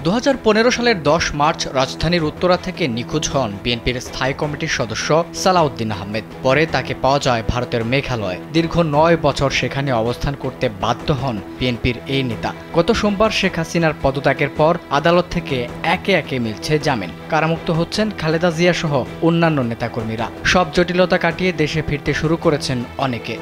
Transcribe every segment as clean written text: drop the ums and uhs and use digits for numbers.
2015 সালের 10 মার্চ রাজধানীর উত্তরা থেকে নিখোঁজ হন বিএনপির স্থায়ী কমিটির সদস্য সালাউদ্দিন আহমেদ। পরে তাকে পাওয়া যায় ভারতের মেঘালয়ে। দীর্ঘ 9 বছর সেখানে অবস্থান করতে বাধ্য হন বিএনপির এই নেতা। গত সোমবার শেখ হাসিনার পদত্যাগের পর আদালত থেকে একে একে মিলছে জামিন। কারামুক্ত হচ্ছেন খালেদা জিয়া সহ অন্যান্য নেতাকর্মীরা। সব জটিলতা কাটিয়ে দেশে ফিরতে শুরু করেছেন অনেকে।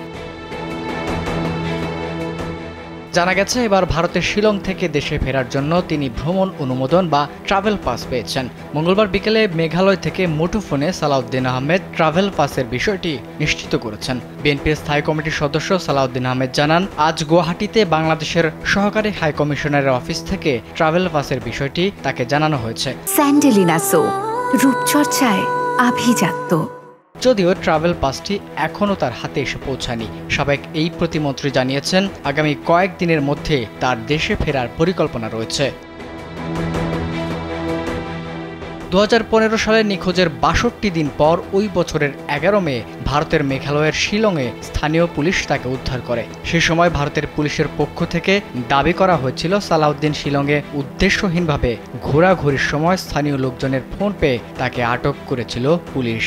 জানা গেছে, এবার ভারতের শিলং থেকে দেশে ফেরার জন্য তিনি ভ্রমণ অনুমোদন বা ট্রাভেল পাস পেয়েছেন। মঙ্গলবার বিকেলে মেঘালয় থেকে মুঠোফোনে সালাউদ্দিন আহমেদ ট্রাভেল পাসের বিষয়টি নিশ্চিত করেছেন। বিএনপির স্থায়ী কমিটির সদস্য সালাউদ্দিন আহমেদ জানান, আজ গুয়াহাটিতে বাংলাদেশের সহকারী হাই কমিশনারের অফিস থেকে ট্রাভেল পাসের বিষয়টি তাকে জানানো হয়েছে। স্যান্ডেলিনা সো, রূপচর্চায় আভিজাত্য। যদিও ট্রাভেল পাসটি এখনও তার হাতে এসে পৌঁছায়নি। সাবেক এই প্রতিমন্ত্রী জানিয়েছেন, আগামী কয়েকদিনের মধ্যে তার দেশে ফেরার পরিকল্পনা রয়েছে। 2015 সালে নিখোঁজের 62 দিন পর ওই বছরের 11 মে ভারতের মেঘালয়ের শিলংয়ে স্থানীয় পুলিশ তাকে উদ্ধার করে। সে সময় ভারতের পুলিশের পক্ষ থেকে দাবি করা হয়েছিল, সালাউদ্দিন শিলংয়ে উদ্দেশ্যহীনভাবে ঘোরাঘুরির সময় স্থানীয় লোকজনের ফোন পেয়ে তাকে আটক করেছিল পুলিশ।